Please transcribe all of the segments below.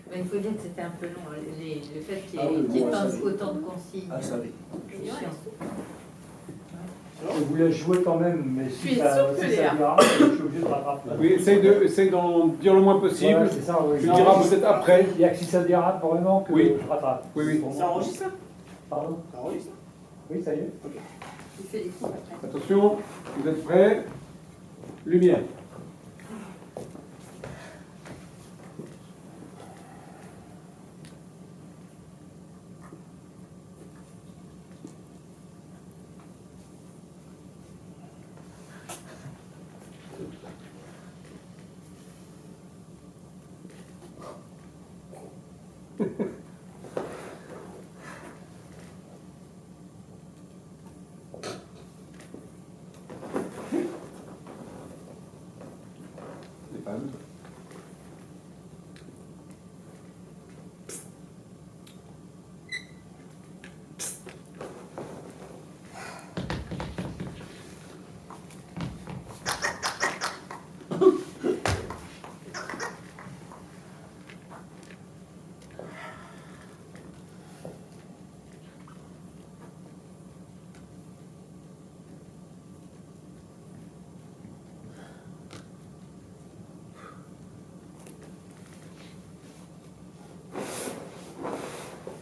Mais il faut dire que c'était un peu long, le fait qu'il oui, bon, pense ça, autant de consignes. Ah, ça oui. C'est chiant. Je voulais jouer quand même, mais si Tu es ça souple, Léa. dérape, je suis obligé de rattraper. Oui, essaye d'en dire le moins possible. Voilà, c'est ça, oui. Tu diras peut-être après. Il n'y a que si ça dérape vraiment que Oui. je rattrape. Oui, oui. Pour moi. Ça enregistre ça? Pardon? Ça enregistre? Oui, ça y est. Ok. Il fait les coups après. Attention, vous êtes prêts? Lumière. C'est pas mal.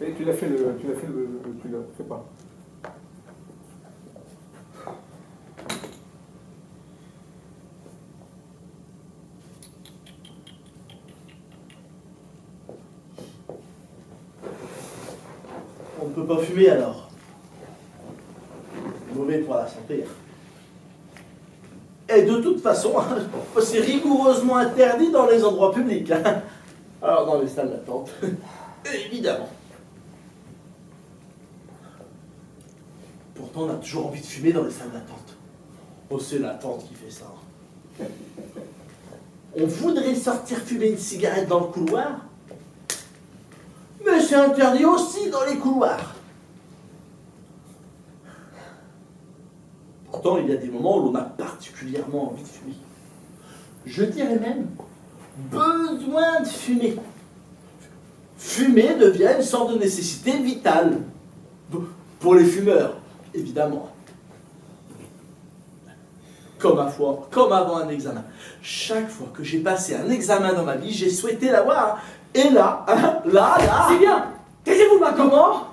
Et tu l'as fait tu l'as fait pas. On ne peut pas fumer alors. Mauvais pour la santé. Et de toute façon, c'est rigoureusement interdit dans les endroits publics. Alors dans les salles d'attente, évidemment. Pourtant, on a toujours envie de fumer dans les salles d'attente. Oh, c'est l'attente qui fait ça. On voudrait sortir fumer une cigarette dans le couloir, mais c'est interdit aussi dans les couloirs. Pourtant, il y a des moments où l'on a particulièrement envie de fumer. Je dirais même besoin de fumer. Fumer devient une sorte de nécessité vitale. Pour les fumeurs, évidemment. Comme avant un examen. Chaque fois que j'ai passé un examen dans ma vie, j'ai souhaité l'avoir. Et là, là. C'est bien. Taisez-vous maintenant. Comment?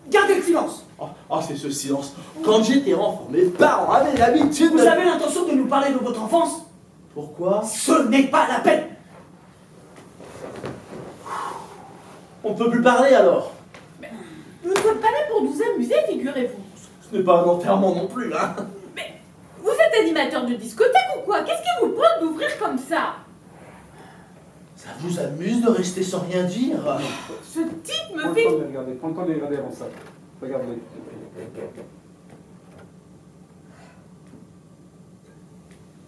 Gardez le silence. Oh, c'est ce silence. Quand j'étais enfant, mes parents avaient l'habitude Vous de... avez l'intention de nous parler de votre enfance? Pourquoi? Ce n'est pas la peine. On ne peut plus parler alors. Nous ne sommes pas là pour nous amuser, figurez-vous. Ce n'est pas un enterrement non plus, hein. Mais vous êtes animateur de discothèque ou quoi? Qu'est-ce qui vous prend d'ouvrir comme ça? Ça vous amuse de rester sans rien dire? Ce type Prends me le fait... temps de les regarder, prends le temps de les regarder avant ça. Regarde-les.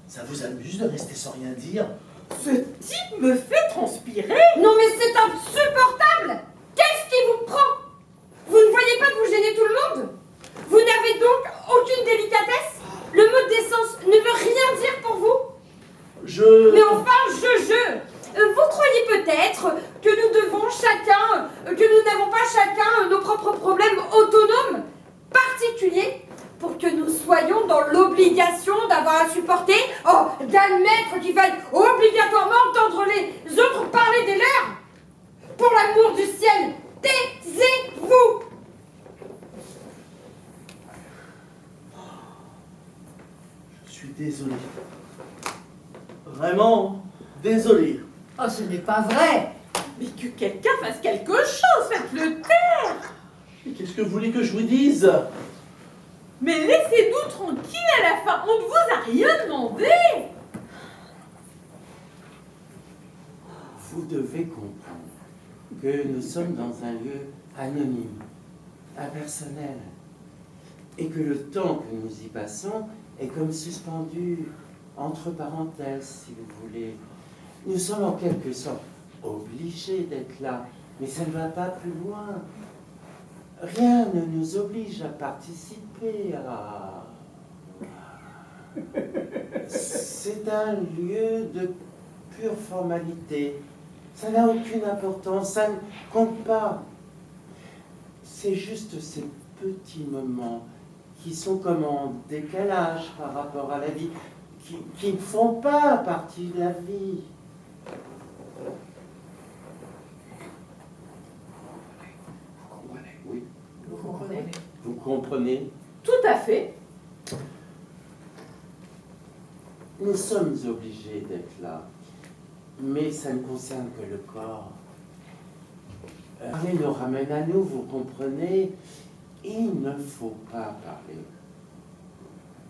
Ça vous amuse de rester sans rien dire? Ce type me fait transpirer. Non mais c'est insupportable! Qu'est-ce qui vous prend? Vous ne voyez pas que vous gênez tout le monde? Vous n'avez donc aucune délicatesse? Le mot décence ne veut rien dire pour vous? Mais enfin, vous croyez peut-être que nous devons chacun, que nous n'avons pas chacun nos propres problèmes autonomes, particuliers, pour que nous soyons dans l'obligation d'avoir à supporter, d'admettre qu'il faille obligatoirement entendre les autres parler des leurs? Pour l'amour du ciel, taisez-vous! Je suis désolé. Vraiment désolé. Oh, ce n'est pas vrai! Mais que quelqu'un fasse quelque chose, faites-le taire. Mais qu'est-ce que vous voulez que je vous dise? Mais laissez-nous tranquilles à la fin, on ne vous a rien demandé. Vous devez comprendre que nous sommes dans un lieu anonyme, impersonnel, et que le temps que nous y passons est comme suspendu entre parenthèses, si vous voulez. Nous sommes en quelque sorte obligés d'être là, mais ça ne va pas plus loin. Rien ne nous oblige à participer à... C'est un lieu de pure formalité. Ça n'a aucune importance, ça ne compte pas. C'est juste ces petits moments qui sont comme en décalage par rapport à la vie, qui ne font pas partie de la vie. Oui, Vous comprenez? vous comprenez? Tout à fait. Nous sommes obligés d'être là, mais ça ne concerne que le corps. Parler nous ramène à nous, vous comprenez? Il ne faut pas parler.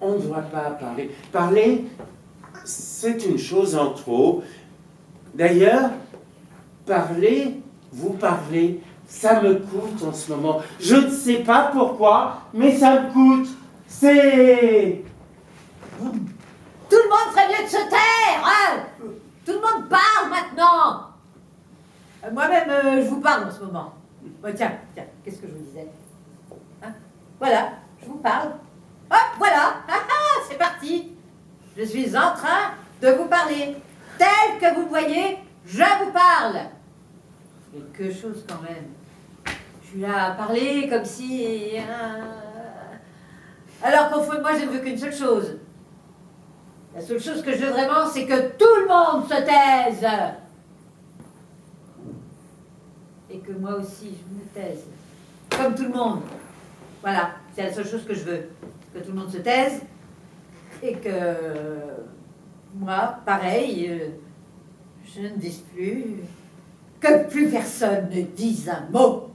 On ne doit pas parler. Parler, c'est une chose en trop. D'ailleurs, parler, vous parlez, ça me coûte en ce moment. Je ne sais pas pourquoi, mais ça me coûte. C'est... Tout le monde ferait mieux de se taire, hein. Tout le monde parle maintenant. Moi-même, je vous parle en ce moment. Bon, tiens, qu'est-ce que je vous disais, hein? Voilà, je vous parle. Hop, voilà, c'est parti. Je suis en train de vous parler. Tel que vous me voyez, je vous parle. Quelque chose quand même. Je suis là à parler comme si... Alors qu'au fond de moi, je ne veux qu'une seule chose. La seule chose que je veux vraiment, c'est que tout le monde se taise. Et que moi aussi, je me taise. Comme tout le monde. Voilà, c'est la seule chose que je veux. Que tout le monde se taise. Et que moi, pareil, je ne dise plus. Que plus personne ne dise un mot.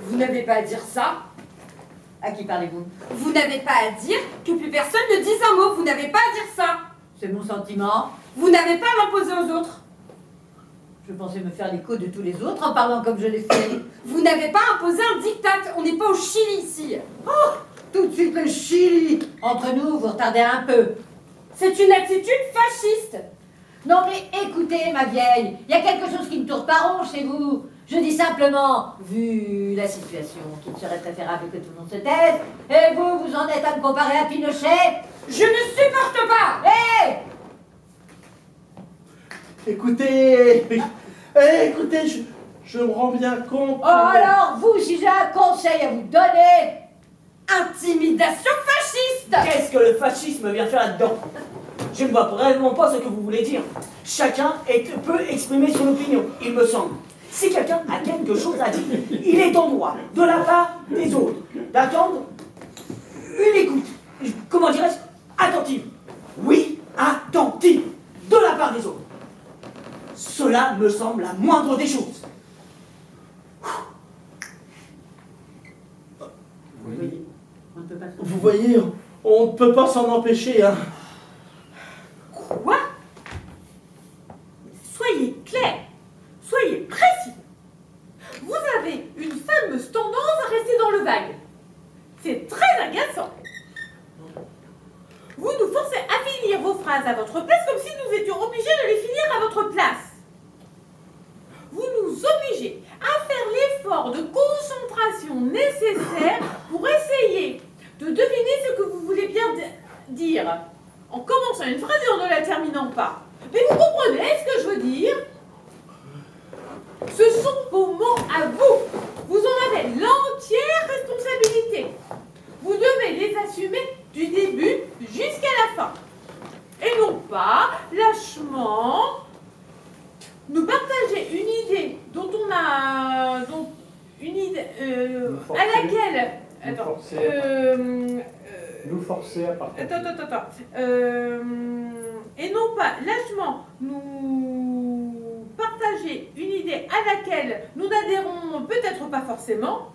Vous n'avez pas à dire ça. À qui parlez-vous? Vous n'avez pas à dire que plus personne ne dise un mot. Vous n'avez pas à dire ça. C'est mon sentiment. Vous n'avez pas à l'imposer aux autres. Je pensais me faire l'écho de tous les autres en parlant comme je l'ai fait. Vous n'avez pas à imposer un diktat. On n'est pas au Chili ici. Tout de suite le Chili. Entre nous, vous retardez un peu. C'est une attitude fasciste. Non mais écoutez, ma vieille, il y a quelque chose qui ne tourne pas rond chez vous. Je dis simplement, vu la situation, qu'il serait préférable que tout le monde se taise, et vous, vous en êtes à me comparer à Pinochet. Je ne supporte pas. Hé! Écoutez, écoutez, je me rends bien compte. Oh alors, vous, si j'ai un conseil à vous donner, Intimidation fasciste. Qu'est-ce que le fascisme vient faire là-dedans? Je ne vois vraiment pas ce que vous voulez dire. Chacun peut exprimer son opinion, il me semble. Si quelqu'un a quelque chose à dire, il est en droit, de la part des autres, d'attendre une écoute, comment dirais-je, attentive. Oui, attentive, de la part des autres. Cela me semble la moindre des choses. oui, on ne peut pas. Vous voyez, on ne peut pas s'en empêcher, hein. Quoi? Soyez clair, soyez précis. Vous avez une fameuse tendance à rester dans le vague. C'est très agaçant. Vous nous forcez à finir vos phrases à votre place comme si nous étions obligés de les finir à votre place. Vous nous obligez à faire l'effort de concentration nécessaire pour essayer de deviner ce que vous voulez bien dire en commençant une phrase et en ne la terminant pas. Mais vous comprenez ce que je veux dire? Ce sont vos mots à vous. Vous en avez l'entière responsabilité. Vous devez les assumer du début jusqu'à la fin. Et non pas, lâchement, nous partager une idée dont on a... une idée à laquelle... Attends. Nous forcer à partager. Attends. Et non pas lâchement nous partager une idée à laquelle nous n'adhérons peut-être pas forcément,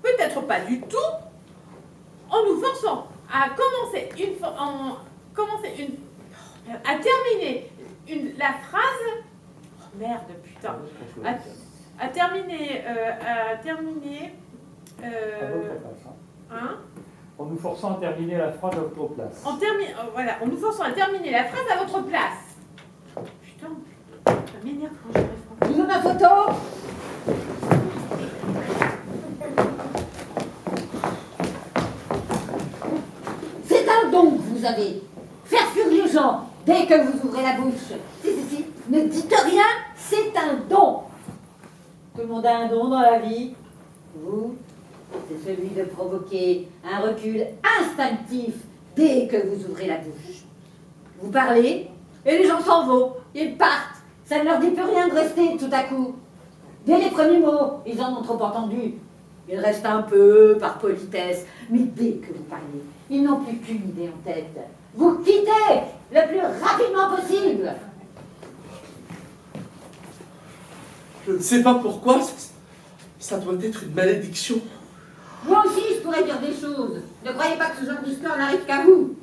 peut-être pas du tout, en nous forçant à à terminer la phrase. Oh, merde, putain. À terminer. À votre place, hein. Hein? En nous forçant à terminer la phrase à votre place. Voilà, en nous forçant à terminer la phrase à votre place. Putain, ça m'énerve quand j'arrive pas. Vous avez ma photo? C'est un don que vous avez. Faire fuir les gens dès que vous ouvrez la bouche. Si, ne dites rien, c'est un don. Tout le monde a un don dans la vie. Vous, c'est celui de provoquer un recul instinctif dès que vous ouvrez la bouche. Vous parlez, et les gens s'en vont, ils partent. Ça ne leur dit plus rien de rester tout à coup. Dès les premiers mots, ils en ont trop entendu. Ils restent un peu par politesse, mais dès que vous parlez, ils n'ont plus qu'une idée en tête. Vous quittez le plus rapidement possible. Je ne sais pas pourquoi, ça doit être une malédiction. Moi aussi, je pourrais dire des choses. Ne croyez pas que ce genre d'histoire n'arrive qu'à vous.